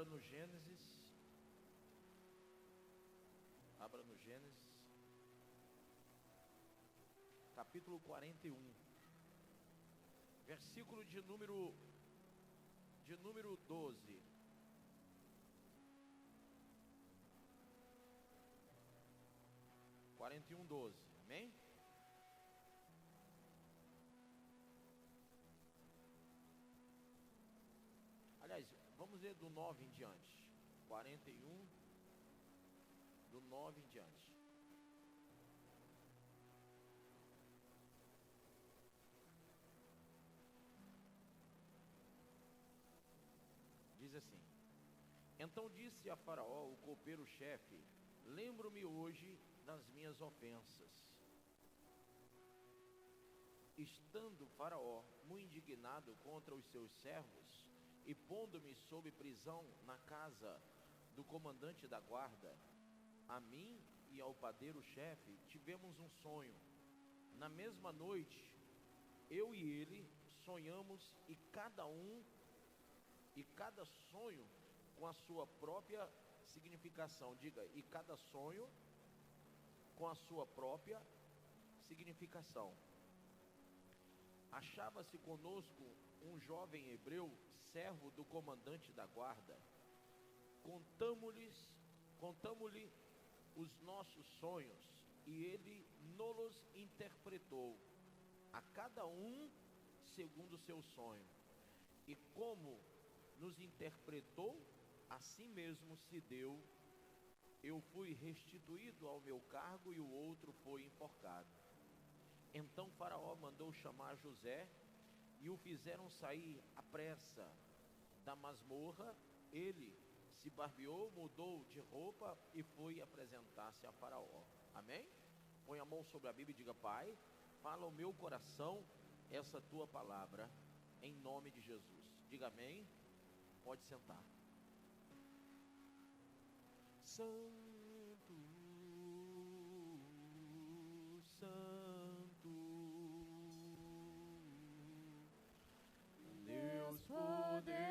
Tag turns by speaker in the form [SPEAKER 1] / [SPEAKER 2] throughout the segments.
[SPEAKER 1] Abra no Gênesis. Abra no Gênesis. Capítulo 41. Versículo de número 12. Quarenta e um, 12. Amém? Aliás, vamos ler do 9 em diante. 41, do 9 em diante. Diz assim: Então disse a Faraó, o copeiro-chefe: Lembro-me hoje das minhas ofensas. Estando Faraó muito indignado contra os seus servos, e pondo-me sob prisão na casa do comandante da guarda, a mim e ao padeiro-chefe tivemos um sonho. Na mesma noite, eu e ele sonhamos, e cada sonho com a sua própria significação. Diga, e cada sonho com a sua própria significação. Achava-se conosco um jovem hebreu, servo do comandante da guarda. Contamo-lhe os nossos sonhos, e ele nos interpretou, a cada um segundo o seu sonho. E como nos interpretou, assim mesmo se deu. Eu fui restituído ao meu cargo, e o outro foi enforcado. Então Faraó mandou chamar José, e o fizeram sair à pressa da masmorra. Ele se barbeou, mudou de roupa e foi apresentar-se a Faraó. Amém? Põe a mão sobre a Bíblia e diga: Pai, fala ao meu coração essa tua palavra, em nome de Jesus. Diga amém. Pode sentar. Santo, Santo, Deus poderoso,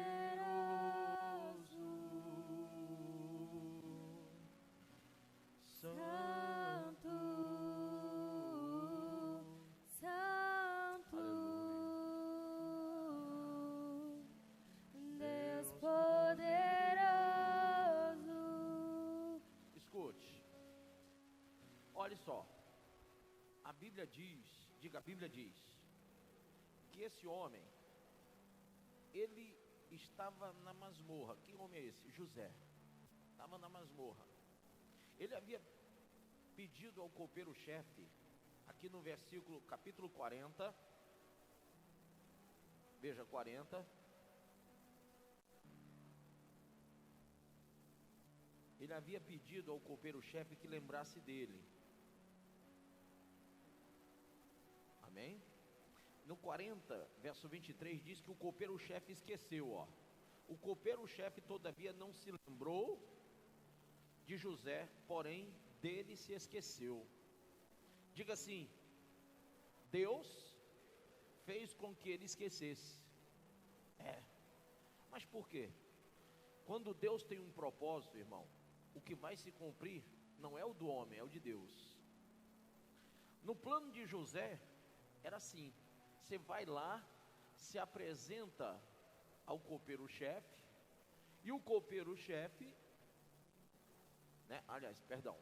[SPEAKER 2] Santo, Santo, Deus poderoso.
[SPEAKER 1] Escute, olhe só, a Bíblia diz, diga, a Bíblia diz, que esse homem, ele estava na masmorra. Que homem é esse? José. Estava na masmorra. Ele havia pedido ao copeiro-chefe, aqui no versículo, capítulo 40, veja 40, ele havia pedido ao copeiro-chefe que lembrasse dele. Amém? No 40, verso 23, diz que o copeiro-chefe esqueceu, ó. O copeiro-chefe, todavia, não se lembrou de José, porém, dele se esqueceu. Diga assim: Deus fez com que ele esquecesse. Mas por quê? Quando Deus tem um propósito, irmão, o que vai se cumprir não é o do homem, é o de Deus. No plano de José, era assim: você vai lá, se apresenta ao copeiro-chefe, e o copeiro-chefe,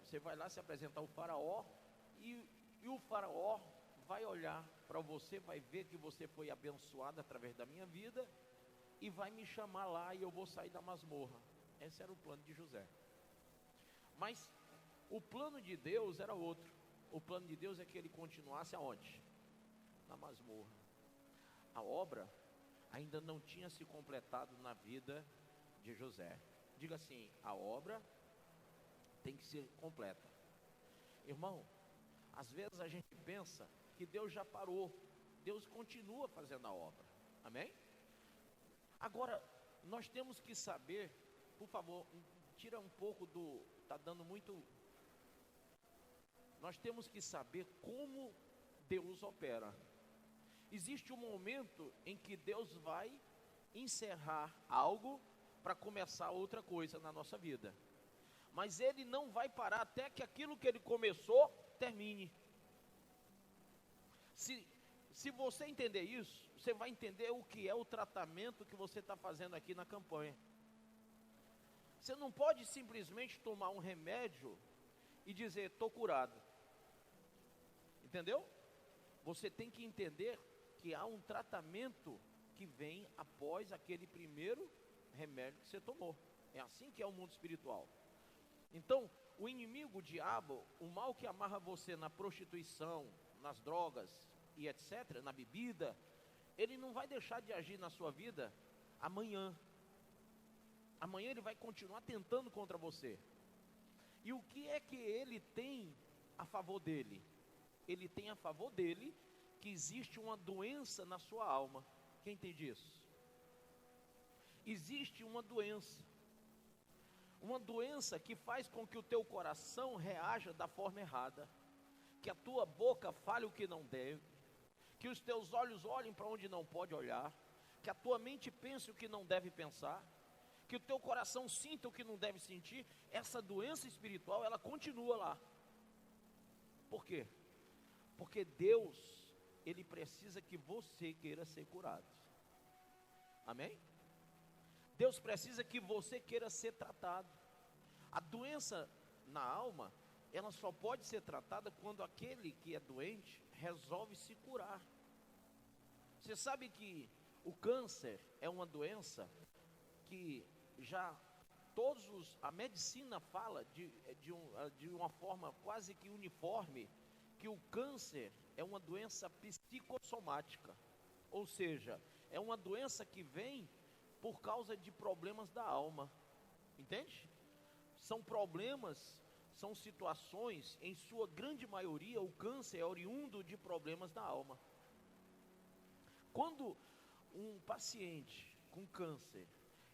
[SPEAKER 1] você vai lá se apresentar ao faraó, e o faraó vai olhar para você, vai ver que você foi abençoado através da minha vida, e vai me chamar lá, e eu vou sair da masmorra. Esse era o plano de José. Mas o plano de Deus era outro. O plano de Deus é que ele continuasse aonde? Na masmorra. A obra ainda não tinha se completado na vida de José. Diga assim: a obra tem que ser completa. Irmão, às vezes a gente pensa que Deus já parou. Deus continua fazendo a obra. Amém? Agora, nós temos que saber, por favor, tira um pouco do... está dando muito... Nós temos que saber como Deus opera. Existe um momento em que Deus vai encerrar algo para começar outra coisa na nossa vida. Mas ele não vai parar até que aquilo que ele começou termine. Se você entender isso, você vai entender o que é o tratamento que você está fazendo aqui na campanha. Você não pode simplesmente tomar um remédio e dizer, estou curado. Entendeu? Você tem que entender que há um tratamento que vem após aquele primeiro remédio que você tomou. É assim que é o mundo espiritual. Então, o inimigo, o diabo, o mal que amarra você na prostituição, nas drogas e etc., na bebida, ele não vai deixar de agir na sua vida amanhã. Amanhã ele vai continuar tentando contra você. E o que é que ele tem a favor dele? Ele tem a favor dele que existe uma doença na sua alma. Quem entende isso? Existe uma doença. Uma doença que faz com que o teu coração reaja da forma errada. Que a tua boca fale o que não deve. Que os teus olhos olhem para onde não pode olhar. Que a tua mente pense o que não deve pensar. Que o teu coração sinta o que não deve sentir. Essa doença espiritual, ela continua lá. Por quê? Porque Deus, Ele precisa que você queira ser curado. Amém? Deus precisa que você queira ser tratado. A doença na alma, ela só pode ser tratada quando aquele que é doente resolve se curar. Você sabe que o câncer é uma doença que já a medicina fala de uma forma quase que uniforme, que o câncer é uma doença psicossomática, ou seja, é uma doença que vem por causa de problemas da alma, entende? São problemas, são situações, em sua grande maioria, o câncer é oriundo de problemas da alma. Quando um paciente com câncer,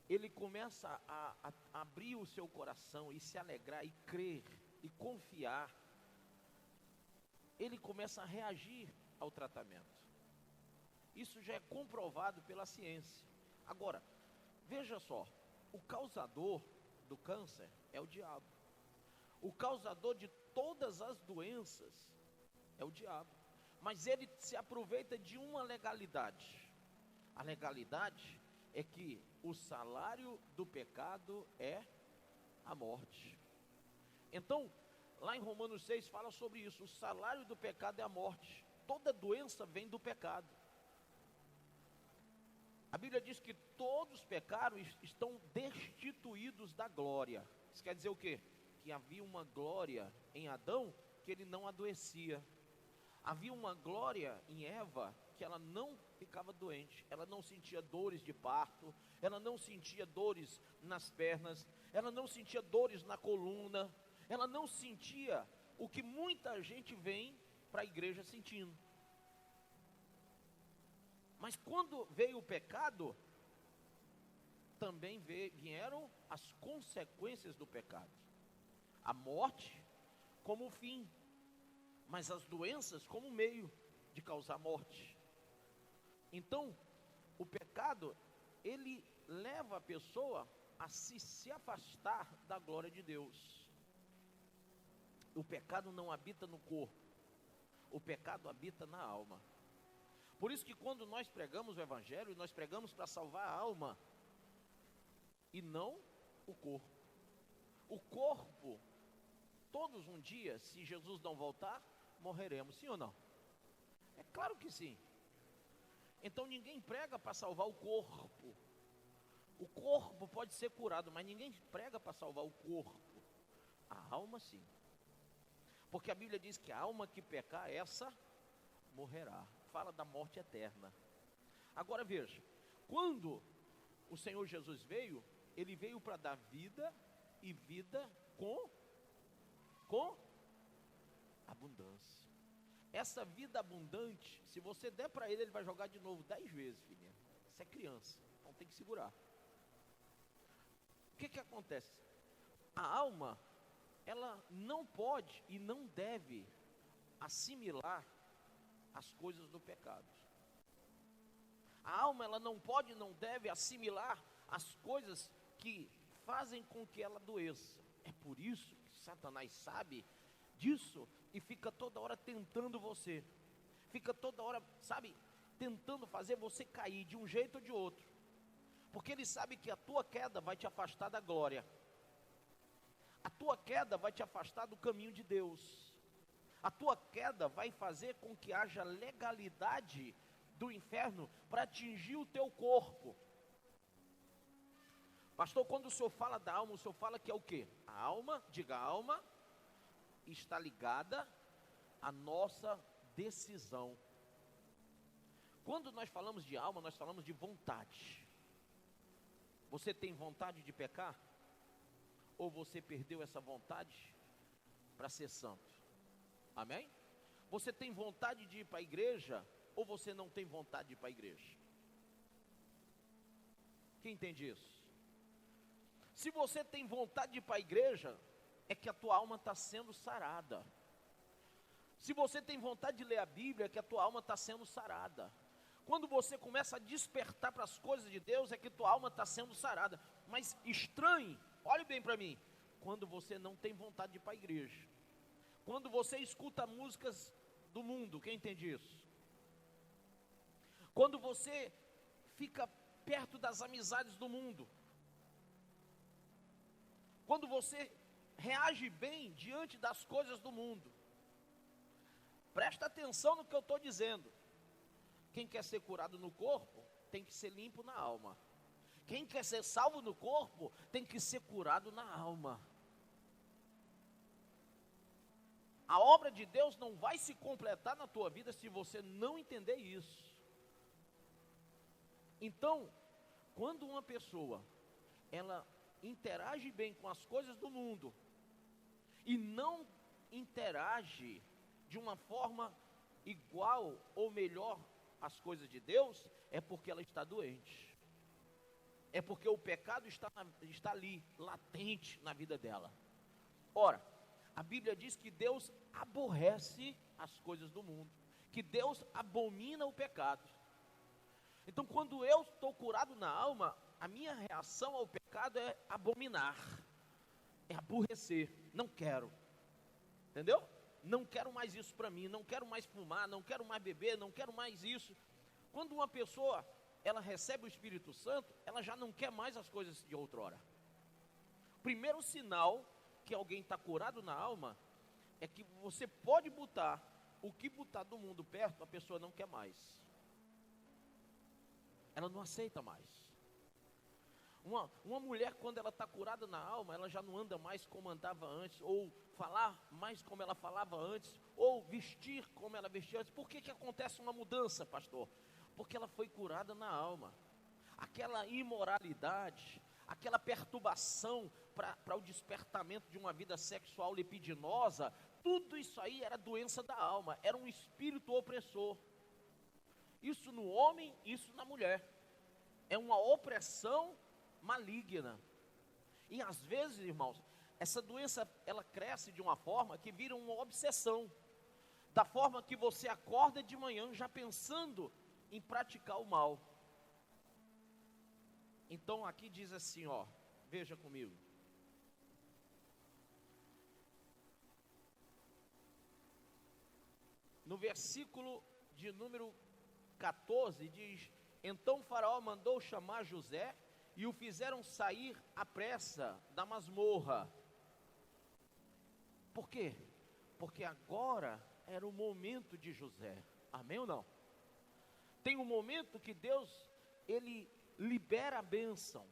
[SPEAKER 1] ele começa a abrir o seu coração e se alegrar e crer e confiar, ele começa a reagir ao tratamento. Isso já é comprovado pela ciência. Agora, veja só, o causador do câncer é o diabo. O causador de todas as doenças é o diabo. Mas ele se aproveita de uma legalidade. A legalidade é que o salário do pecado é a morte. Então, lá em Romanos 6 fala sobre isso. O salário do pecado é a morte. Toda doença vem do pecado. A Bíblia diz que todos os pecados estão destituídos da glória. Isso quer dizer o quê? Que havia uma glória em Adão que ele não adoecia. Havia uma glória em Eva que ela não ficava doente. Ela não sentia dores de parto. Ela não sentia dores nas pernas. Ela não sentia dores na coluna. Ela não sentia o que muita gente vem para a igreja sentindo. Mas quando veio o pecado, também vieram as consequências do pecado. A morte como fim, mas as doenças como meio de causar morte. Então, o pecado, ele leva a pessoa a se afastar da glória de Deus. O pecado não habita no corpo, o pecado habita na alma. Por isso que quando nós pregamos o evangelho, nós pregamos para salvar a alma e não o corpo. O corpo, todos um dia, se Jesus não voltar, morreremos, sim ou não? É claro que sim. Então ninguém prega para salvar o corpo. O corpo pode ser curado, mas ninguém prega para salvar o corpo. A alma sim. Porque a Bíblia diz que a alma que pecar, essa morrerá. Fala da morte eterna. Agora veja, quando o Senhor Jesus veio, Ele veio para dar vida e vida com abundância. Essa vida abundante, se você der para Ele, Ele vai jogar de novo 10 vezes, filhinha. Você é criança, então tem que segurar. O que acontece? A alma, ela não pode e não deve assimilar as coisas do pecado. A alma, ela não pode e não deve assimilar as coisas que fazem com que ela adoeça. É por isso que Satanás sabe disso e fica toda hora tentando você. Fica toda hora, sabe, tentando fazer você cair de um jeito ou de outro. Porque ele sabe que a tua queda vai te afastar da glória. A tua queda vai te afastar do caminho de Deus. A tua queda vai fazer com que haja legalidade do inferno para atingir o teu corpo. Pastor, quando o senhor fala da alma, o senhor fala que é o quê? A alma, diga, a alma está ligada à nossa decisão. Quando nós falamos de alma, nós falamos de vontade. Você tem vontade de pecar? Ou você perdeu essa vontade para ser santo? Amém? Você tem vontade de ir para a igreja? Ou você não tem vontade de ir para a igreja? Quem entende isso? Se você tem vontade de ir para a igreja, é que a tua alma está sendo sarada. Se você tem vontade de ler a Bíblia, é que a tua alma está sendo sarada. Quando você começa a despertar para as coisas de Deus, é que tua alma está sendo sarada. Mas estranhe, olhe bem para mim, quando você não tem vontade de ir para a igreja. Quando você escuta músicas do mundo, quem entende isso? Quando você fica perto das amizades do mundo. Quando você reage bem diante das coisas do mundo. Presta atenção no que eu estou dizendo. Quem quer ser curado no corpo, tem que ser limpo na alma. Quem quer ser salvo no corpo, tem que ser curado na alma. A obra de Deus não vai se completar na tua vida se você não entender isso. Então, quando uma pessoa, ela interage bem com as coisas do mundo, e não interage de uma forma igual ou melhor às coisas de Deus, é porque ela está doente. É porque o pecado está ali, latente na vida dela. Ora, a Bíblia diz que Deus aborrece as coisas do mundo, que Deus abomina o pecado. Então, quando eu estou curado na alma, a minha reação ao pecado é abominar, é aborrecer, não quero, entendeu? Não quero mais isso para mim, não quero mais fumar, não quero mais beber, não quero mais isso. Quando uma pessoa, ela recebe o Espírito Santo, ela já não quer mais as coisas de outrora. Primeiro sinal que alguém está curado na alma, é que você pode botar o que botar do mundo perto, a pessoa não quer mais. Ela não aceita mais. Uma mulher, quando ela está curada na alma, ela já não anda mais como andava antes, ou falar mais como ela falava antes, ou vestir como ela vestia antes. Por que acontece uma mudança, pastor? Porque ela foi curada na alma. Aquela imoralidade, aquela perturbação para o despertamento de uma vida sexual libidinosa, tudo isso aí era doença da alma, era um espírito opressor. Isso no homem, isso na mulher. É uma opressão maligna. E às vezes, irmãos, essa doença, ela cresce de uma forma que vira uma obsessão. Da forma que você acorda de manhã já pensando em praticar o mal. Então aqui diz assim, ó, veja comigo. No versículo de número 14 diz: então Faraó mandou chamar José e o fizeram sair à pressa da masmorra. Por quê? Porque agora era o momento de José. Amém ou não? Tem um momento que Deus, ele libera a bênção.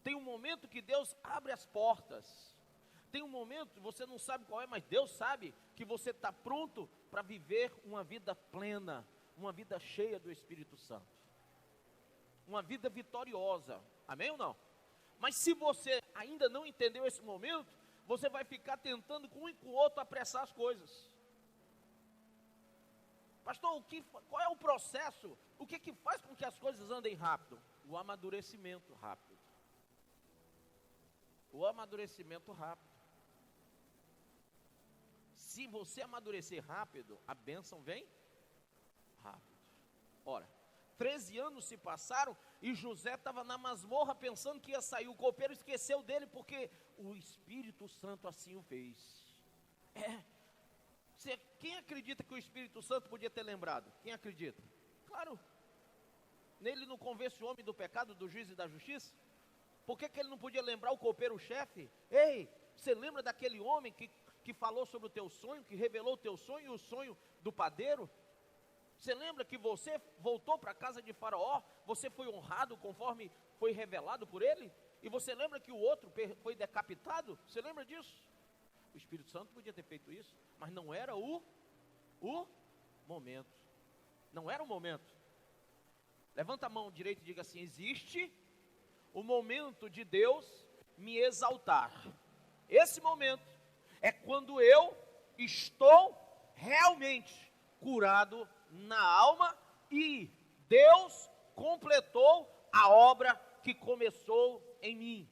[SPEAKER 1] Tem um momento que Deus abre as portas. Tem um momento, você não sabe qual é, mas Deus sabe que você está pronto para viver uma vida plena, uma vida cheia do Espírito Santo, uma vida vitoriosa, amém ou não? Mas se você ainda não entendeu esse momento, você vai ficar tentando com um e com o outro apressar as coisas. Pastor, qual é o processo? O que faz com que as coisas andem rápido? O amadurecimento rápido. O amadurecimento rápido. Se você amadurecer rápido, a bênção vem rápido. Ora, 13 anos se passaram e José estava na masmorra pensando que ia sair. O copeiro esqueceu dele porque o Espírito Santo assim o fez. Quem acredita que o Espírito Santo podia ter lembrado? Quem acredita? Claro. Nele não convence o homem do pecado, do juízo e da justiça? Por que ele não podia lembrar o copeiro-chefe? Ei, você lembra daquele homem que falou sobre o teu sonho, que revelou o teu sonho e o sonho do padeiro? Você lembra que você voltou para a casa de Faraó, você foi honrado conforme foi revelado por ele? E você lembra que o outro foi decapitado? Você lembra disso? O Espírito Santo podia ter feito isso, mas não era o momento. Não era o momento. Levanta a mão direita e diga assim: existe o momento de Deus me exaltar. Esse momento é quando eu estou realmente curado na alma e Deus completou a obra que começou em mim.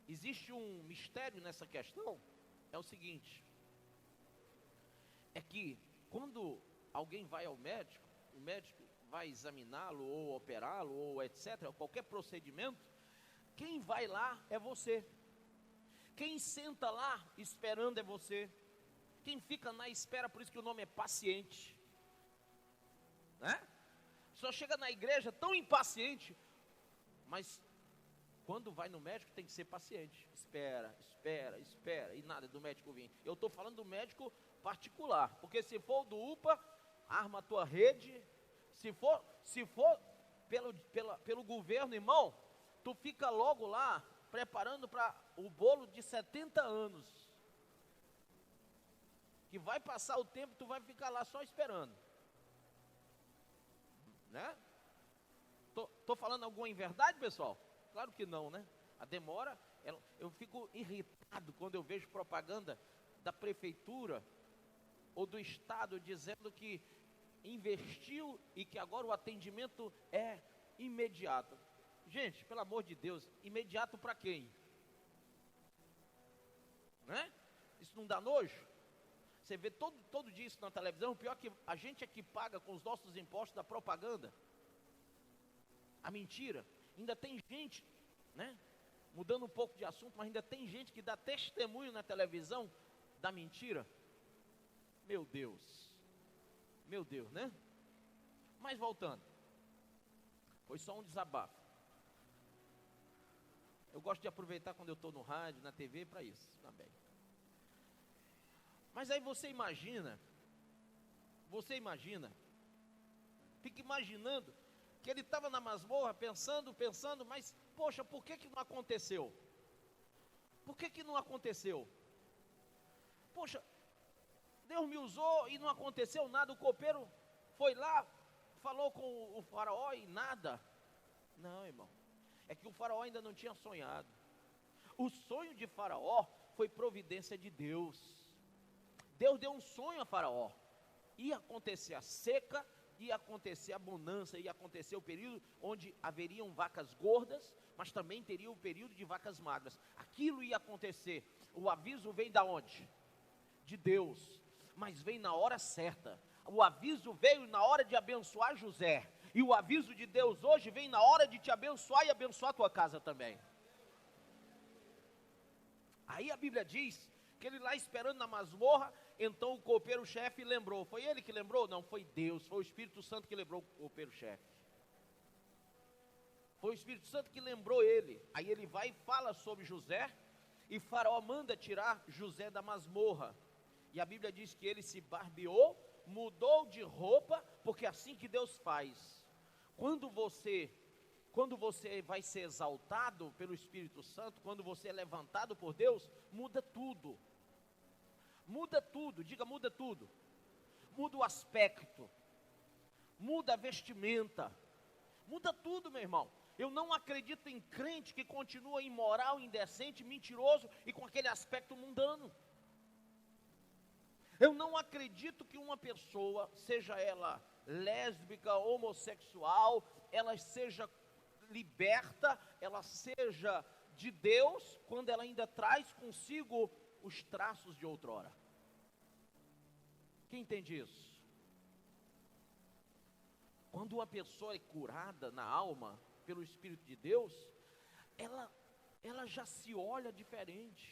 [SPEAKER 1] Existe um mistério nessa questão, é o seguinte: é que quando alguém vai ao médico, o médico vai examiná-lo ou operá-lo ou etc, qualquer procedimento, quem vai lá é você. Quem senta lá esperando é você. Quem fica na espera, por isso que o nome é paciente, né? Só chega na igreja tão impaciente, mas quando vai no médico tem que ser paciente. Espera, e nada do médico vir. Eu estou falando do médico particular, porque se for do UPA, arma a tua rede. Se for pelo governo, irmão, tu fica logo lá preparando para o bolo de 70 anos. Que vai passar o tempo, tu vai ficar lá só esperando. Né? Tô falando alguma inverdade, pessoal? Claro que não, né? A demora, eu fico irritado quando eu vejo propaganda da prefeitura ou do estado dizendo que investiu e que agora o atendimento é imediato. Gente, pelo amor de Deus, imediato para quem? Né? Isso não dá nojo? Você vê todo dia isso na televisão. O pior é que a gente é que paga com os nossos impostos da propaganda. A mentira. Ainda tem gente, né? Mudando um pouco de assunto, mas ainda tem gente que dá testemunho na televisão da mentira. Meu Deus, né? Mas voltando, foi só um desabafo. Eu gosto de aproveitar quando eu estou no rádio, na TV, para isso também. Mas aí você imagina, fica imaginando que ele estava na masmorra pensando, mas poxa, por que não aconteceu? Por que não aconteceu? Poxa, Deus me usou e não aconteceu nada. O copeiro foi lá, falou com o faraó e nada. Não, irmão, é que o faraó ainda não tinha sonhado. O sonho de Faraó foi providência de Deus. Deus deu um sonho a Faraó. Ia acontecer a seca, ia acontecer a bonança, ia acontecer o período onde haveriam vacas gordas, mas também teria o período de vacas magras. Aquilo ia acontecer. O aviso vem da onde? De Deus, mas vem na hora certa. O aviso veio na hora de abençoar José, e o aviso de Deus hoje vem na hora de te abençoar e abençoar a tua casa também. Aí a Bíblia diz que ele lá esperando na masmorra, então o copeiro-chefe lembrou. Foi ele que lembrou? Não, foi Deus, foi o Espírito Santo que lembrou o copeiro-chefe. Foi o Espírito Santo que lembrou ele. Aí ele vai e fala sobre José, e Faraó manda tirar José da masmorra. E a Bíblia diz que ele se barbeou, mudou de roupa, porque é assim que Deus faz. Quando você vai ser exaltado pelo Espírito Santo, quando você é levantado por Deus, muda tudo. Muda tudo, diga muda tudo. Muda o aspecto, muda a vestimenta, muda tudo, meu irmão. Eu não acredito em crente que continua imoral, indecente, mentiroso e com aquele aspecto mundano. Eu não acredito que uma pessoa, seja ela lésbica, homossexual, ela seja liberta, ela seja de Deus, quando ela ainda traz consigo os traços de outrora. Quem entende isso? Quando uma pessoa é curada na alma pelo Espírito de Deus, ela já se olha diferente.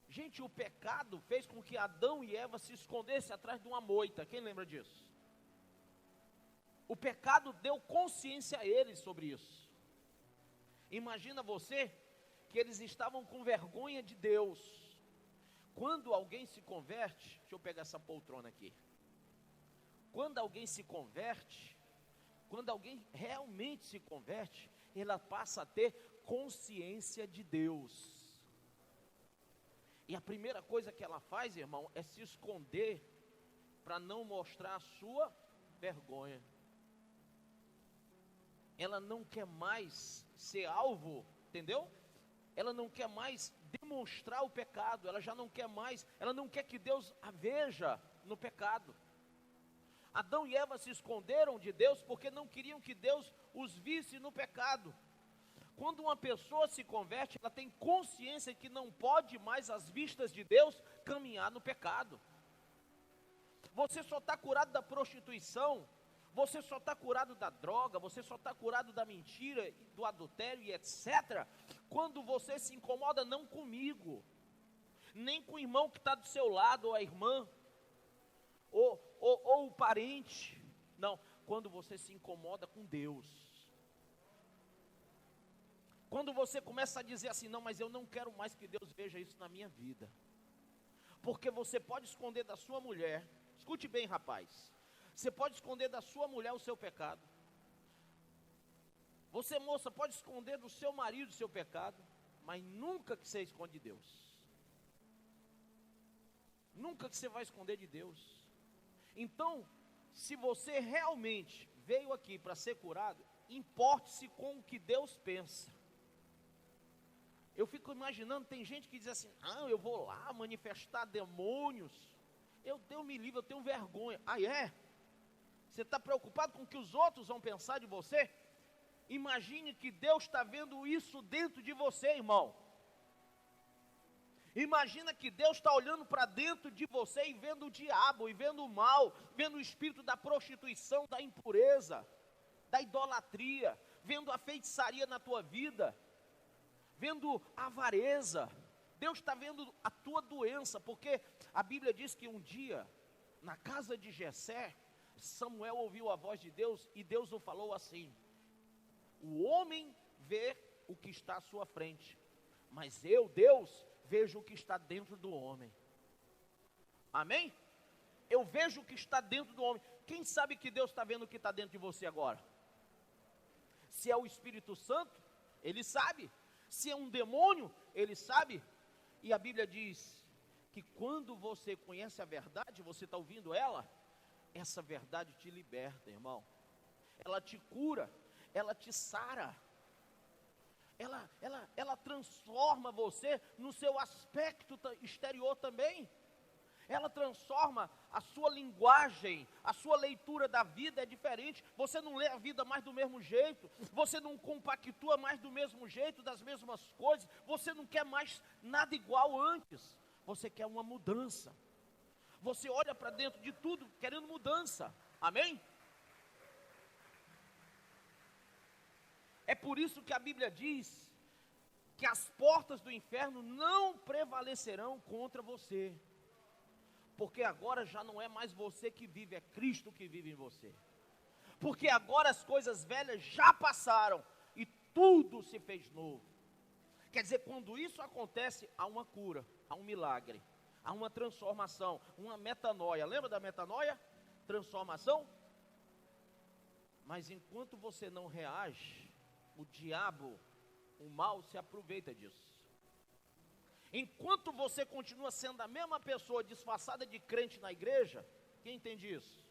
[SPEAKER 1] Gente, o pecado fez com que Adão e Eva se escondessem atrás de uma moita. Quem lembra disso? O pecado deu consciência a eles sobre isso. Imagina você que eles estavam com vergonha de Deus. Quando alguém se converte, deixa eu pegar essa poltrona aqui. Quando alguém se converte, quando alguém realmente se converte, ela passa a ter consciência de Deus. E a primeira coisa que ela faz, irmão, é se esconder para não mostrar a sua vergonha. Ela não quer mais ser alvo, entendeu? Ela não quer mais demonstrar o pecado, ela já não quer mais, ela não quer que Deus a veja no pecado. Adão e Eva se esconderam de Deus porque não queriam que Deus os visse no pecado. Quando uma pessoa se converte, ela tem consciência que não pode mais, às vistas de Deus, caminhar no pecado. Você só está curado da prostituição, você só está curado da droga, você só está curado da mentira, do adultério e etc. Quando você se incomoda não comigo, nem com o irmão que está do seu lado, ou a irmã, ou o parente. Não, quando você se incomoda com Deus. Quando você começa a dizer assim, não, mas eu não quero mais que Deus veja isso na minha vida. Porque você pode esconder da sua mulher, escute bem, rapaz, você pode esconder da sua mulher o seu pecado. Você, moça, pode esconder do seu marido o seu pecado, mas nunca que você esconde de Deus. Nunca que você vai esconder de Deus. Então, se você realmente veio aqui para ser curado, importe-se com o que Deus pensa. Eu fico imaginando, tem gente que diz assim, eu vou lá manifestar demônios, Deus me livre, eu tenho vergonha. É? Você está preocupado com o que os outros vão pensar de você? Imagine que Deus está vendo isso dentro de você, irmão. Imagina que Deus está olhando para dentro de você e vendo o diabo, e vendo o mal, vendo o espírito da prostituição, da impureza, da idolatria, vendo a feitiçaria na tua vida, vendo a avareza. Deus está vendo a tua doença, porque a Bíblia diz que um dia, na casa de Jessé, Samuel ouviu a voz de Deus, e Deus o falou assim: o homem vê o que está à sua frente, mas eu, Deus, vejo o que está dentro do homem. Amém? Eu vejo o que está dentro do homem. Quem sabe que Deus está vendo o que está dentro de você agora? Se é o Espírito Santo, Ele sabe. Se é um demônio, Ele sabe. E a Bíblia diz que quando você conhece a verdade, você está ouvindo ela, essa verdade te liberta, irmão. Ela te cura, ela te sara. Ela transforma você no seu aspecto exterior também. Ela transforma a sua linguagem, a sua leitura da vida é diferente. Você não lê a vida mais do mesmo jeito, você não compactua mais do mesmo jeito, das mesmas coisas, você não quer mais nada igual antes, você quer uma mudança. Você olha para dentro de tudo querendo mudança, amém? É por isso que a Bíblia diz que as portas do inferno não prevalecerão contra você. Porque agora já não é mais você que vive, é Cristo que vive em você. Porque agora as coisas velhas já passaram e tudo se fez novo. Quer dizer, quando isso acontece, há uma cura, há um milagre, há uma transformação, uma metanoia. Lembra da metanoia? Transformação? Mas enquanto você não reage, o diabo, o mal se aproveita disso. Enquanto você continua sendo a mesma pessoa disfarçada de crente na igreja, quem entende isso?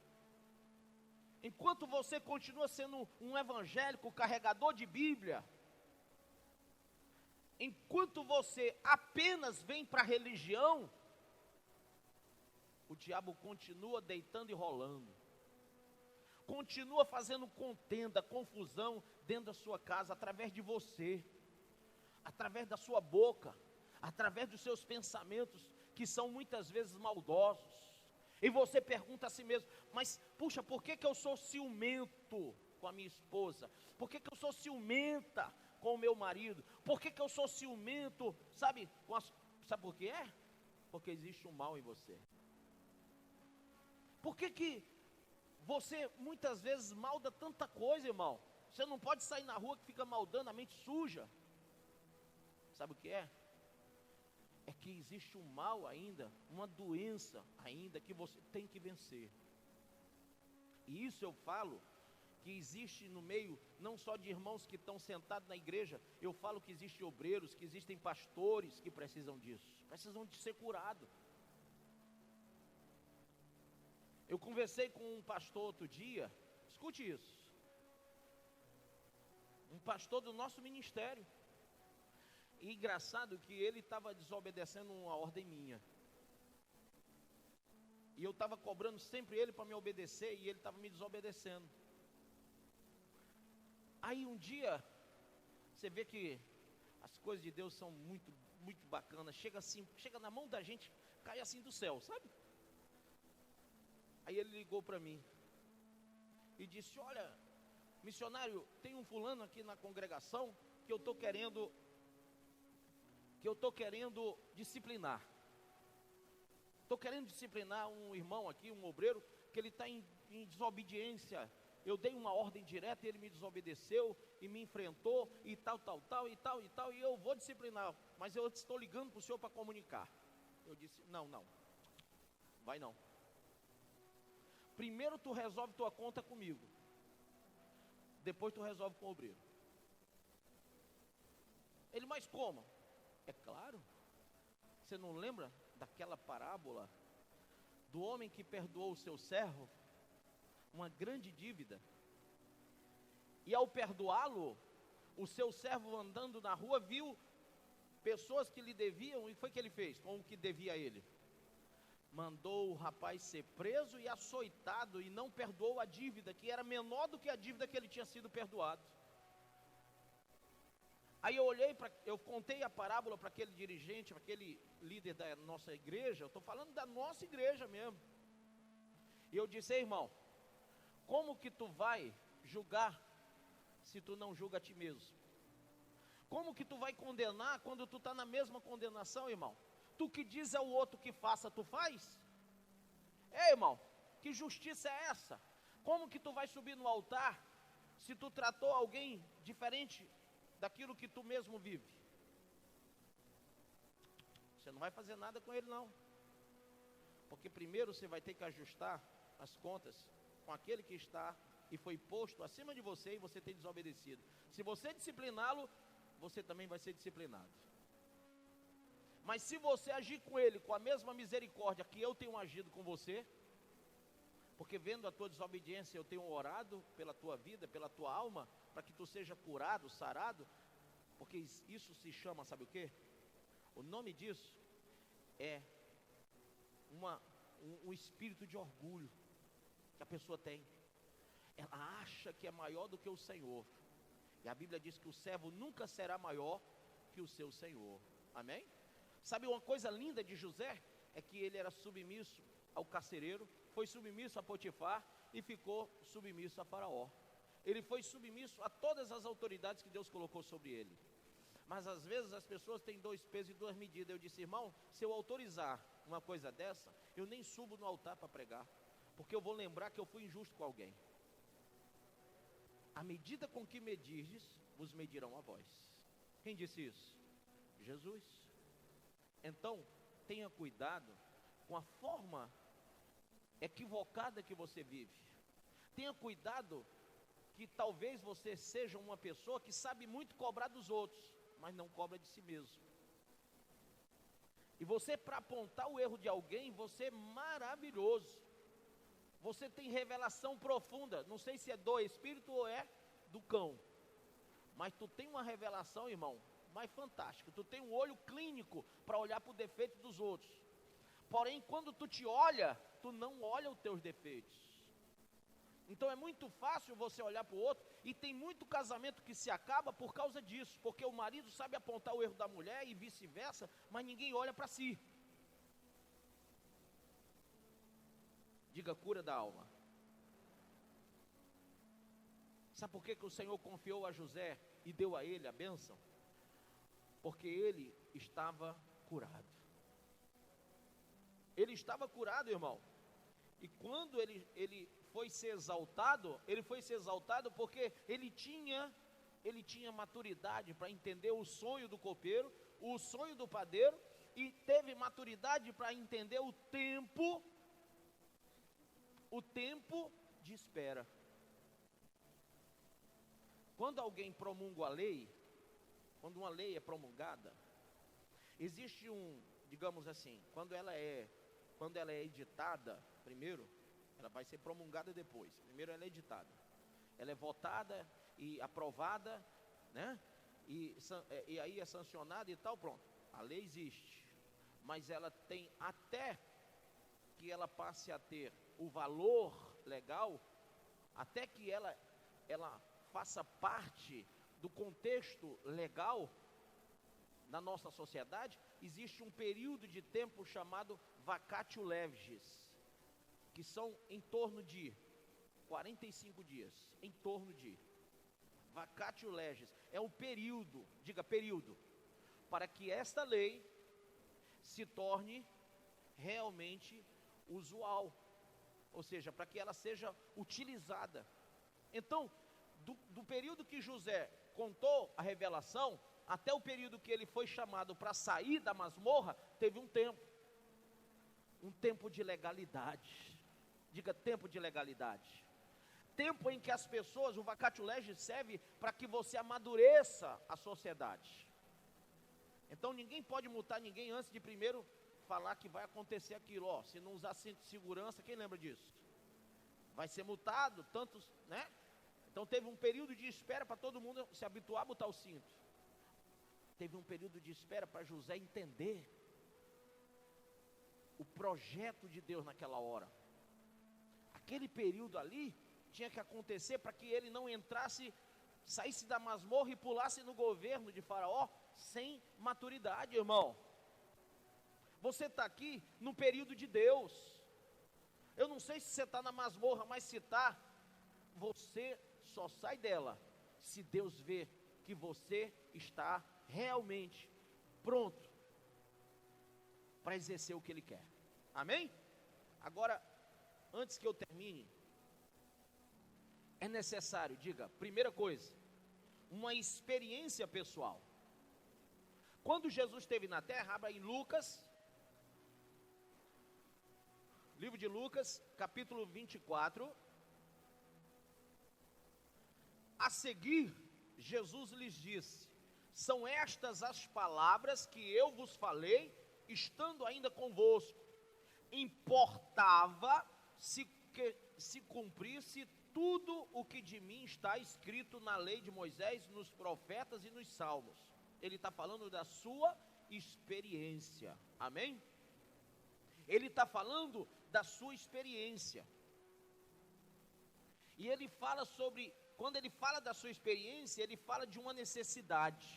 [SPEAKER 1] Enquanto você continua sendo um evangélico carregador de Bíblia, enquanto você apenas vem para a religião, o diabo continua deitando e rolando, continua fazendo contenda, confusão dentro da sua casa, através de você, através da sua boca, através dos seus pensamentos, que são muitas vezes maldosos. E você pergunta a si mesmo, mas puxa, por que eu sou ciumento com a minha esposa? Por que eu sou ciumenta com o meu marido? Por que eu sou ciumento, sabe por que é? Porque existe um mal em você. Por que você muitas vezes malda tanta coisa, irmão? Você não pode sair na rua que fica maldando, a mente suja. Sabe o que é? É que existe um mal ainda, uma doença ainda que você tem que vencer. E isso eu falo que existe no meio, não só de irmãos que estão sentados na igreja, eu falo que existem obreiros, que existem pastores que precisam disso, precisam de ser curados. Eu conversei com um pastor outro dia, escute isso, um pastor do nosso ministério. E engraçado que ele estava desobedecendo uma ordem minha. E eu estava cobrando sempre ele para me obedecer, e ele estava me desobedecendo. Aí um dia, você vê que as coisas de Deus são muito, muito bacanas. Chega assim, chega na mão da gente, cai assim do céu, sabe? Aí ele ligou para mim e disse: olha, missionário, tem um fulano aqui na congregação que eu estou querendo disciplinar. Estou querendo disciplinar um irmão aqui, um obreiro, que ele está em desobediência. Eu dei uma ordem direta e ele me desobedeceu e me enfrentou e tal, e eu vou disciplinar, mas eu estou ligando para o senhor para comunicar. Eu disse: não, vai não. Primeiro tu resolve tua conta comigo, depois tu resolve com o obreiro. Ele: mas como? É claro, você não lembra daquela parábola do homem que perdoou o seu servo uma grande dívida, e ao perdoá-lo, o seu servo andando na rua viu pessoas que lhe deviam, e foi que ele fez com o que devia a ele? Mandou o rapaz ser preso e açoitado, e não perdoou a dívida, que era menor do que a dívida que ele tinha sido perdoado. Aí eu contei a parábola para aquele dirigente, para aquele líder da nossa igreja. Eu estou falando da nossa igreja mesmo. E eu disse: irmão, como que tu vai julgar se tu não julga a ti mesmo? Como que tu vai condenar quando tu está na mesma condenação, irmão? Tu que diz ao outro que faça, tu faz? Ei, irmão, que justiça é essa? Como que tu vai subir no altar se tu tratou alguém diferente daquilo que tu mesmo vive? Você não vai fazer nada com ele não, porque primeiro você vai ter que ajustar as contas com aquele que está e foi posto acima de você, e você tem desobedecido. Se você discipliná-lo, você também vai ser disciplinado. Mas se você agir com ele com a mesma misericórdia que eu tenho agido com você, porque vendo a tua desobediência eu tenho orado pela tua vida, pela tua alma, para que tu seja curado, sarado, porque isso se chama, sabe o quê? O nome disso é um espírito de orgulho que a pessoa tem. Ela acha que é maior do que o Senhor, e a Bíblia diz que o servo nunca será maior que o seu Senhor. Amém? Sabe uma coisa linda de José? É que ele era submisso ao carcereiro, foi submisso a Potifar e ficou submisso a Faraó. Ele foi submisso a todas as autoridades que Deus colocou sobre ele. Mas às vezes as pessoas têm 2 pesos e 2 medidas. Eu disse: irmão, se eu autorizar uma coisa dessa, eu nem subo no altar para pregar, porque eu vou lembrar que eu fui injusto com alguém. A medida com que medirdes, vos medirão a vós. Quem disse isso? Jesus. Então, tenha cuidado com a forma equivocada que você vive. Tenha cuidado que talvez você seja uma pessoa que sabe muito cobrar dos outros, mas não cobra de si mesmo. E você, para apontar o erro de alguém, você é maravilhoso. Você tem revelação profunda. Não sei se é do Espírito ou é do cão, mas tu tem uma revelação, irmão, mais fantástica. Tu tem um olho clínico para olhar para o defeito dos outros. Porém, quando tu te olha, tu não olha os teus defeitos. Então é muito fácil você olhar para o outro, e tem muito casamento que se acaba por causa disso, porque o marido sabe apontar o erro da mulher e vice-versa, mas ninguém olha para si. Diga, cura da alma. Sabe por que o Senhor confiou a José e deu a ele a bênção? Porque ele estava curado. Ele estava curado, irmão. E quando ele foi ser exaltado, ele foi ser exaltado porque ele tinha maturidade para entender o sonho do copeiro, o sonho do padeiro, e teve maturidade para entender o tempo de espera. Quando alguém promulga a lei, quando uma lei é promulgada, existe digamos assim, quando ela é editada, primeiro, ela vai ser promulgada depois. Primeiro ela é editada, ela é votada e aprovada, né? E aí é sancionada e tal, pronto. A lei existe, mas ela tem, até que ela passe a ter o valor legal, até que ela faça parte do contexto legal na nossa sociedade, existe um período de tempo chamado vacatio legis, que são em torno de 45 dias, em torno de vacatio legis, é um período, diga período, para que esta lei se torne realmente usual, ou seja, para que ela seja utilizada. Então, do período que José contou a revelação, até o período que ele foi chamado para sair da masmorra, teve um tempo de legalidade. Diga, tempo de legalidade. Tempo em que as pessoas, o vacatio legis serve para que você amadureça a sociedade. Então ninguém pode multar ninguém antes de primeiro falar que vai acontecer aquilo. Ó, se não usar cinto de segurança, quem lembra disso? Vai ser multado, tantos, né? Então teve um período de espera para todo mundo se habituar a botar o cinto. Teve um período de espera para José entender o projeto de Deus naquela hora. Aquele período ali tinha que acontecer para que ele não saísse da masmorra e pulasse no governo de Faraó sem maturidade, irmão. Você está aqui no período de Deus. Eu não sei se você está na masmorra, mas se está, você só sai dela se Deus vê que você está realmente pronto para exercer o que Ele quer. Amém? Agora, antes que eu termine, é necessário, diga, primeira coisa, uma experiência pessoal. Quando Jesus esteve na terra, abra em Lucas, livro de Lucas, capítulo 24. A seguir, Jesus lhes disse: são estas as palavras que eu vos falei, estando ainda convosco. Importava se cumprisse tudo o que de mim está escrito na lei de Moisés, nos profetas e nos salmos. Ele está falando da sua experiência, amém? Ele está falando da sua experiência. E ele fala sobre, quando ele fala da sua experiência, ele fala de uma necessidade.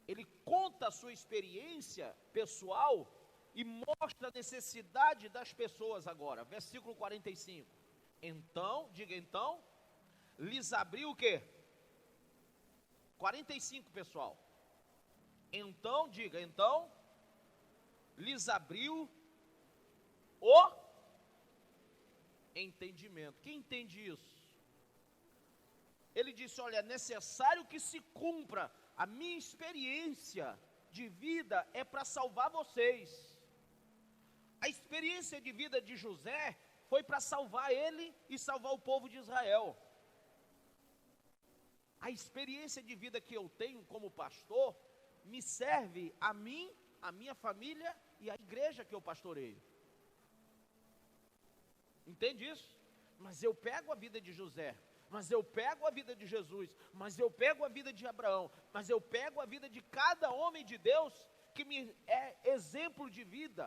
[SPEAKER 1] Ele conta a sua experiência pessoal e mostra a necessidade das pessoas agora. Versículo 45. Então, diga então, lhes abriu o quê? 45, pessoal. Então, diga, então, lhes abriu o entendimento. Quem entende isso? Ele disse: olha, é necessário que se cumpra. A minha experiência de vida é para salvar vocês. A experiência de vida de José foi para salvar ele e salvar o povo de Israel. A experiência de vida que eu tenho como pastor me serve a mim, a minha família e a igreja que eu pastoreio. Entende isso? Mas eu pego a vida de José, mas eu pego a vida de Jesus, mas eu pego a vida de Abraão, mas eu pego a vida de cada homem de Deus que me é exemplo de vida.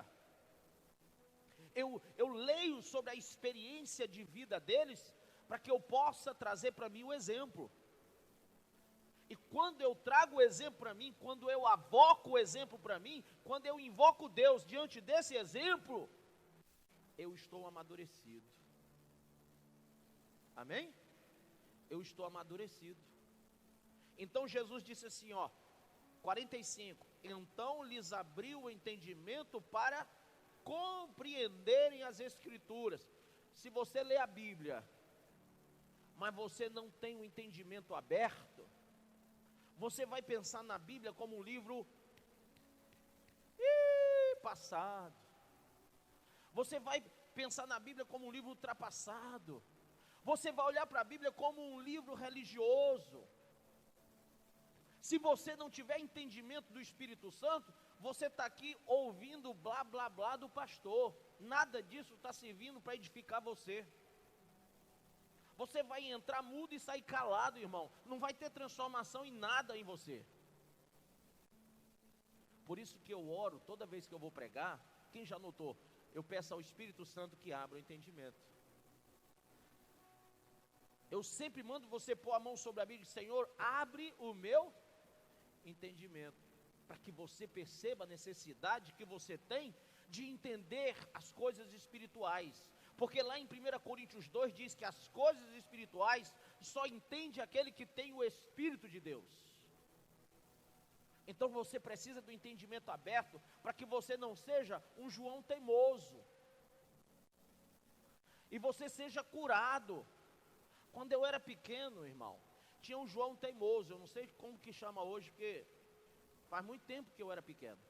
[SPEAKER 1] Eu leio sobre a experiência de vida deles, para que eu possa trazer para mim o exemplo. E quando eu trago o exemplo para mim, quando eu avoco o exemplo para mim, quando eu invoco Deus diante desse exemplo, eu estou amadurecido. Amém? Eu estou amadurecido. Então Jesus disse assim, 45, então lhes abriu o entendimento para compreenderem as Escrituras. Se você lê a Bíblia, mas você não tem o entendimento aberto, você vai pensar na Bíblia como um livro passado. Você vai pensar na Bíblia como um livro ultrapassado. Você vai olhar para a Bíblia como um livro religioso. Se você não tiver entendimento do Espírito Santo, você está aqui ouvindo blá blá blá do pastor. Nada disso está servindo para edificar você. Você vai entrar mudo e sair calado, irmão. Não vai ter transformação em nada em você. Por isso que eu oro toda vez que eu vou pregar. Quem já notou? Eu peço ao Espírito Santo que abra o entendimento. Eu sempre mando você pôr a mão sobre a Bíblia e dizer, Senhor, abre o meu entendimento, para que você perceba a necessidade que você tem de entender as coisas espirituais. Porque lá em 1 Coríntios 2 diz que as coisas espirituais só entende aquele que tem o Espírito de Deus. Então você precisa do entendimento aberto, para que você não seja um João teimoso, e você seja curado. Quando eu era pequeno, irmão, tinha um João teimoso, eu não sei como que chama hoje, porque faz muito tempo que eu era pequeno.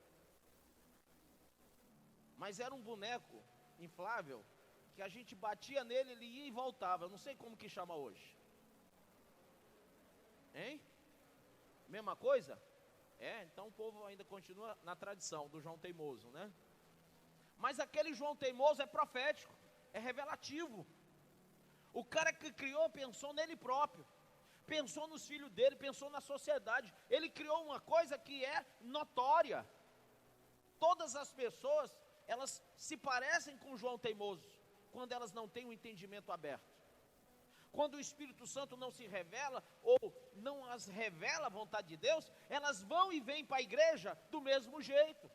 [SPEAKER 1] Mas era um boneco inflável, que a gente batia nele, ele ia e voltava, eu não sei como que chama hoje. Hein? Mesma coisa? Então o povo ainda continua na tradição do João teimoso, né? Mas aquele João teimoso é profético, é revelativo. O cara que criou pensou nele próprio, pensou nos filhos dele, pensou na sociedade. Ele criou uma coisa que é notória. Todas as pessoas, elas se parecem com João teimoso, quando elas não têm o entendimento aberto. Quando o Espírito Santo não se revela, ou não as revela a vontade de Deus, elas vão e vêm para a igreja do mesmo jeito.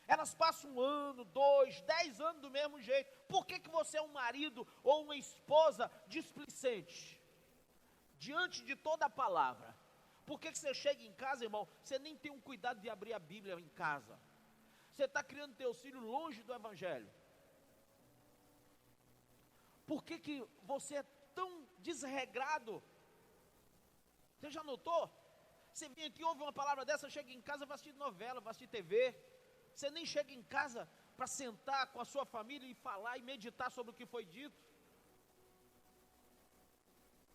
[SPEAKER 1] Elas passam 1 ano, 2, 10 anos do mesmo jeito. Por que você é um marido ou uma esposa displicente? Diante de toda a palavra. Por que você chega em casa, irmão, você nem tem um cuidado de abrir a Bíblia em casa? Você está criando teus filhos longe do Evangelho. Por que você é tão desregrado? Você já notou? Você vem aqui, ouve uma palavra dessa, chega em casa, vai assistir novela, vai assistir TV. Você nem chega em casa para sentar com a sua família e falar e meditar sobre o que foi dito.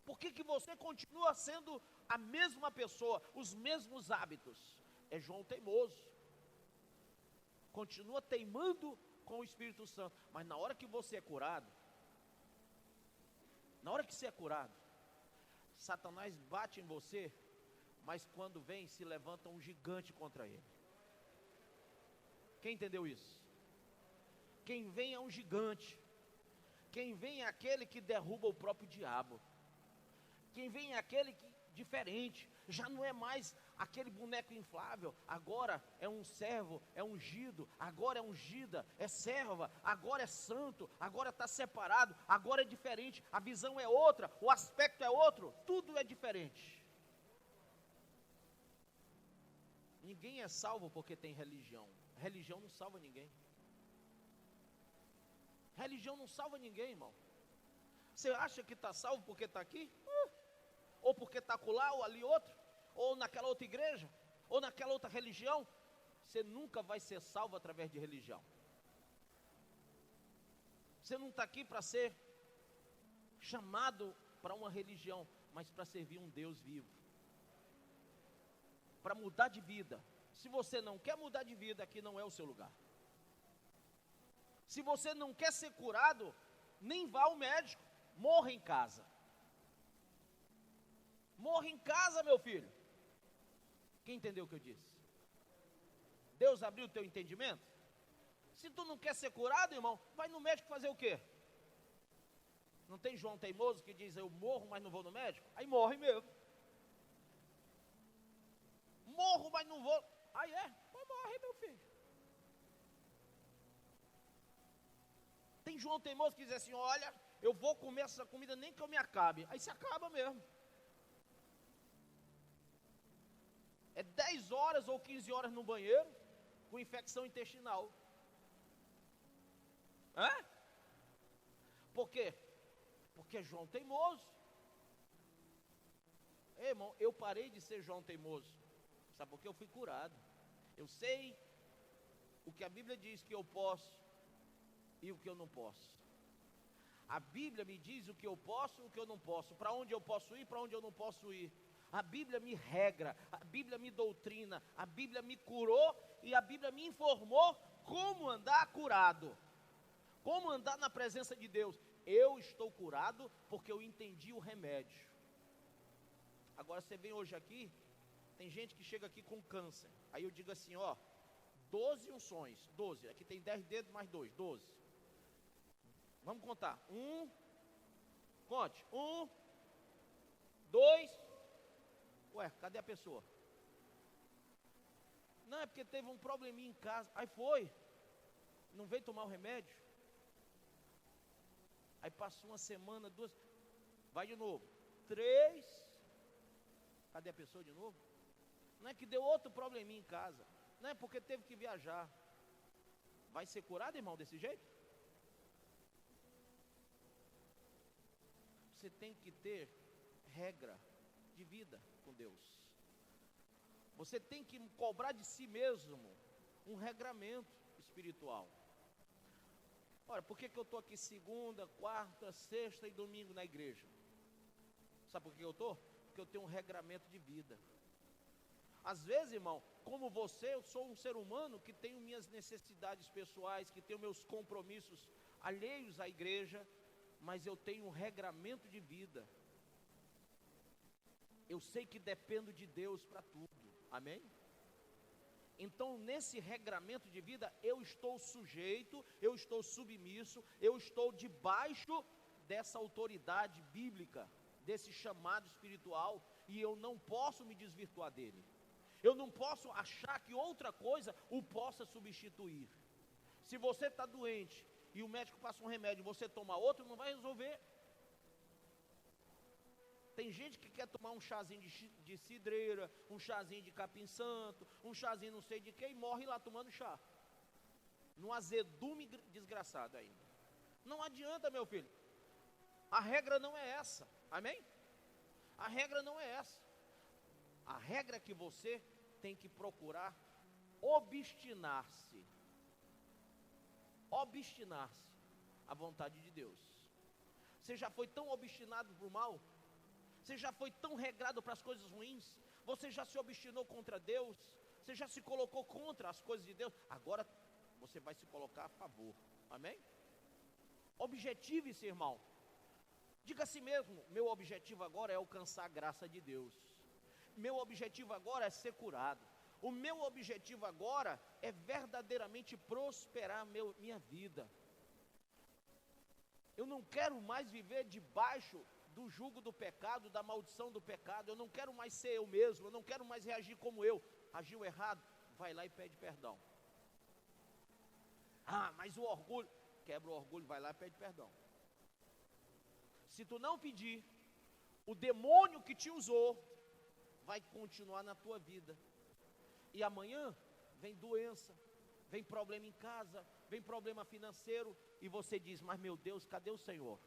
[SPEAKER 1] Por que você continua sendo a mesma pessoa, os mesmos hábitos? É João teimoso. Continua teimando com o Espírito Santo. Mas na hora que você é curado, Satanás bate em você, mas quando vem, se levanta um gigante contra ele. Quem entendeu isso? Quem vem é um gigante. Quem vem é aquele que derruba o próprio diabo. Quem vem é aquele que diferente. Já não é mais aquele boneco inflável. Agora é um servo, é ungido. Agora é ungida, é serva. Agora é santo. Agora está separado. Agora é diferente. A visão é outra. O aspecto é outro. Tudo é diferente. Ninguém é salvo porque tem religião. Religião não salva ninguém. Religião não salva ninguém, irmão. Você acha que está salvo porque está aqui? Ou porque está acolá, ou ali outro? Ou naquela outra igreja? Ou naquela outra religião? Você nunca vai ser salvo através de religião. Você não está aqui para ser chamado para uma religião, mas para servir um Deus vivo. Para mudar de vida. Se você não quer mudar de vida, aqui não é o seu lugar. Se você não quer ser curado, nem vá ao médico, morra em casa. Morra em casa, meu filho. Quem entendeu o que eu disse? Deus abriu o teu entendimento? Se tu não quer ser curado, irmão, vai no médico fazer o quê? Não tem João teimoso que diz, eu morro, mas não vou no médico? Aí morre mesmo. Morro, mas não vou. Aí pô, morre, meu filho. João teimoso que diz assim, olha, eu vou comer essa comida nem que eu me acabe. Aí se acaba mesmo. É 10 horas ou 15 horas no banheiro, com infecção intestinal. Hã? Por quê? Porque é João teimoso. Ei, irmão, eu parei de ser João teimoso. Sabe por quê? Eu fui curado. Eu sei o que a Bíblia diz que eu posso e o que eu não posso. A Bíblia me diz o que eu posso e o que eu não posso. Para onde eu posso ir, para onde eu não posso ir. A Bíblia me regra, a Bíblia me doutrina, a Bíblia me curou e a Bíblia me informou como andar curado. Como andar na presença de Deus. Eu estou curado porque eu entendi o remédio. Agora você vem hoje aqui, tem gente que chega aqui com câncer. Aí eu digo assim, ó, 12 unções, 12, aqui tem 10 dedos mais 2, 12. Vamos contar, conte, 1, 2, ué, cadê a pessoa? Não, é porque teve um probleminha em casa, aí foi, não veio tomar o remédio. Aí passou uma semana, 2, vai de novo, 3, cadê a pessoa de novo? Não é que deu outro probleminha em casa, não é porque teve que viajar. Vai ser curado, irmão, desse jeito? Você tem que ter regra de vida com Deus. Você tem que cobrar de si mesmo um regramento espiritual. Ora, por que eu estou aqui segunda, quarta, sexta e domingo na igreja? Sabe por que eu estou? Porque eu tenho um regramento de vida. Às vezes, irmão, como você, eu sou um ser humano que tenho minhas necessidades pessoais, que tenho meus compromissos alheios à igreja, mas eu tenho um regramento de vida. Eu sei que dependo de Deus para tudo, amém? Então nesse regramento de vida eu estou sujeito, eu estou submisso, eu estou debaixo dessa autoridade bíblica, desse chamado espiritual, e eu não posso me desvirtuar dele. Eu não posso achar que outra coisa o possa substituir. Se você está doente e o médico passa um remédio e você toma outro, não vai resolver. Tem gente que quer tomar um chazinho de cidreira, um chazinho de capim santo, um chazinho não sei de quê, e morre lá tomando chá. Num azedume desgraçado ainda. Não adianta, meu filho. A regra não é essa, amém? A regra não é essa. A regra é que você tem que procurar obstinar-se à vontade de Deus. Você já foi tão obstinado para o mal? Você já foi tão regrado para as coisas ruins? Você já se obstinou contra Deus? Você já se colocou contra as coisas de Deus? Agora você vai se colocar a favor, amém? Objetive-se, irmão. Diga a si mesmo, meu objetivo agora é alcançar a graça de Deus. Meu objetivo agora é ser curado. O meu objetivo agora é verdadeiramente prosperar minha vida. Eu não quero mais viver debaixo do jugo do pecado, da maldição do pecado. Eu não quero mais ser eu mesmo, eu não quero mais reagir como eu. Agiu errado, vai lá e pede perdão. Ah, mas o orgulho, quebra o orgulho, vai lá e pede perdão. Se tu não pedir, o demônio que te usou vai continuar na tua vida. E amanhã vem doença, vem problema em casa, vem problema financeiro, e você diz, mas meu Deus, cadê o Senhor?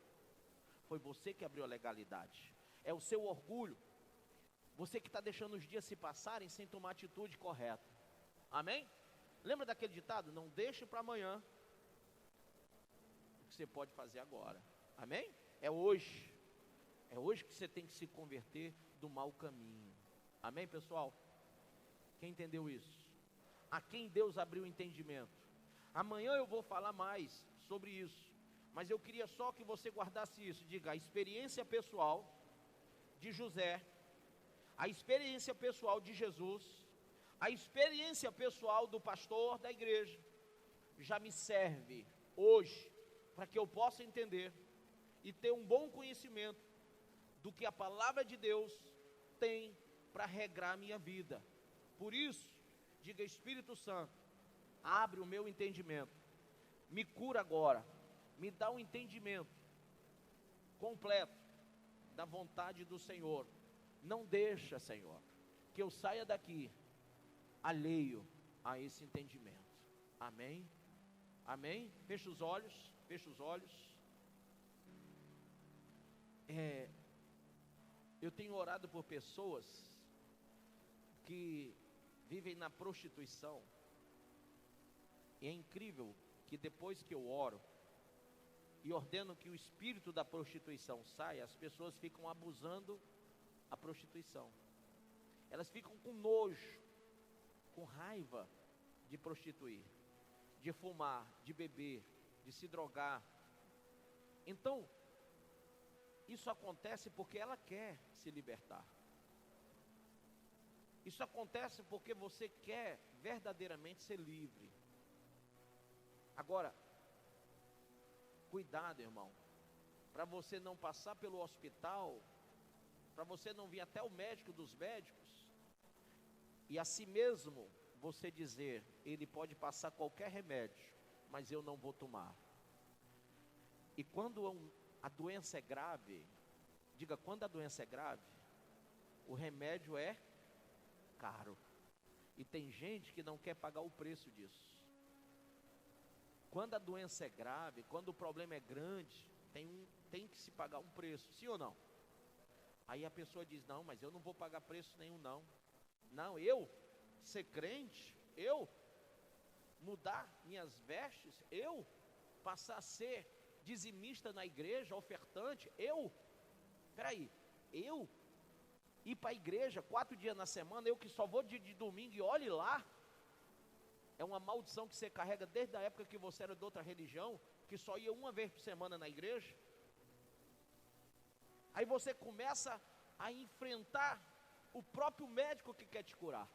[SPEAKER 1] Foi você que abriu a legalidade. É o seu orgulho. Você que está deixando os dias se passarem sem tomar a atitude correta. Amém? Lembra daquele ditado? Não deixe para amanhã o que você pode fazer agora. Amém? É hoje. É hoje que você tem que se converter do mau caminho. Amém, pessoal? Quem entendeu isso? A quem Deus abriu o entendimento? Amanhã eu vou falar mais sobre isso. Mas eu queria só que você guardasse isso. Diga, a experiência pessoal de José, a experiência pessoal de Jesus, a experiência pessoal do pastor da igreja, já me serve hoje, para que eu possa entender e ter um bom conhecimento do que a palavra de Deus tem para regrar a minha vida. Por isso, diga, Espírito Santo, abre o meu entendimento, me cura agora, me dá um entendimento completo da vontade do Senhor. Não deixa, Senhor, que eu saia daqui alheio a esse entendimento. Amém? Amém? Fecha os olhos, fecha os olhos. Eu tenho orado por pessoas que vivem na prostituição. E é incrível que depois que eu oro e ordeno que o espírito da prostituição saia, as pessoas ficam abusando a prostituição. Elas ficam com nojo, com raiva de prostituir, de fumar, de beber, de se drogar. Então, isso acontece porque ela quer se libertar. Isso acontece porque você quer verdadeiramente ser livre. Agora, cuidado, irmão, para você não passar pelo hospital, para você não vir até o médico dos médicos, e a si mesmo você dizer, ele pode passar qualquer remédio, mas eu não vou tomar. E quando a doença é grave, diga, quando a doença é grave, o remédio é caro. E tem gente que não quer pagar o preço disso. Quando a doença é grave, quando o problema é grande, tem que se pagar um preço, sim ou não? Aí a pessoa diz, não, mas eu não vou pagar preço nenhum não. Não, eu ser crente, eu mudar minhas vestes, eu passar a ser dizimista na igreja, ofertante, eu ir para a igreja 4 dias na semana, eu que só vou de domingo e olhe lá. É uma maldição que você carrega desde a época que você era de outra religião, que só ia uma vez por semana na igreja. Aí você começa a enfrentar o próprio médico que quer te curar.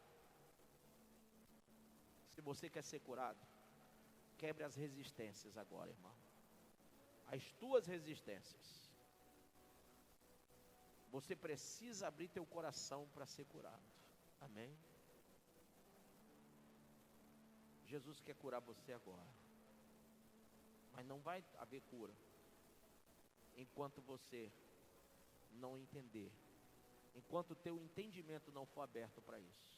[SPEAKER 1] Se você quer ser curado, quebre as resistências agora, irmão. As tuas resistências. Você precisa abrir teu coração para ser curado. Amém? Jesus quer curar você agora. Mas não vai haver cura enquanto você não entender. Enquanto o teu entendimento não for aberto para isso.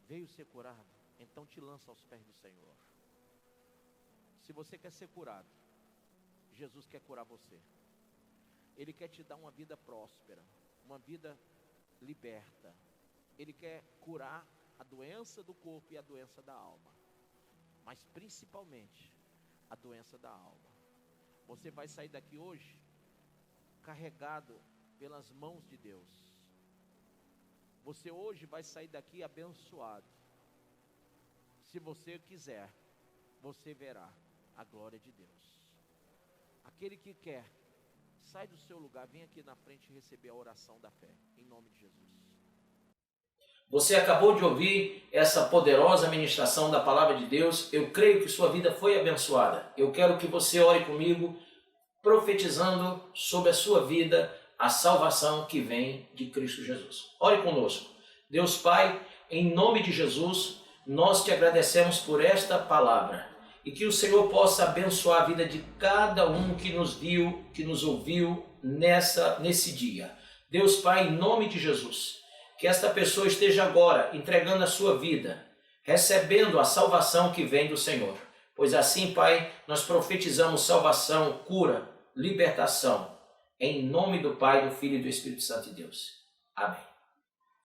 [SPEAKER 1] Veio ser curado? Então te lança aos pés do Senhor. Se você quer ser curado, Jesus quer curar você. Ele quer te dar uma vida próspera, uma vida liberta. Ele quer curar a doença do corpo e a doença da alma, mas principalmente a doença da alma. Você vai sair daqui hoje carregado pelas mãos de Deus. Você hoje vai sair daqui abençoado. Se você quiser, você verá a glória de Deus. Aquele que quer, sai do seu lugar, vem aqui na frente receber a oração da fé, em nome de Jesus.
[SPEAKER 3] Você acabou de ouvir essa poderosa ministração da palavra de Deus. Eu creio que sua vida foi abençoada. Eu quero que você ore comigo, profetizando sobre a sua vida a salvação que vem de Cristo Jesus. Ore conosco. Deus Pai, em nome de Jesus, nós te agradecemos por esta palavra. E que o Senhor possa abençoar a vida de cada um que nos viu, que nos ouviu nesse dia. Deus Pai, em nome de Jesus, que esta pessoa esteja agora entregando a sua vida, recebendo a salvação que vem do Senhor. Pois assim, Pai, nós profetizamos salvação, cura, libertação, em nome do Pai, do Filho e do Espírito Santo de Deus. Amém.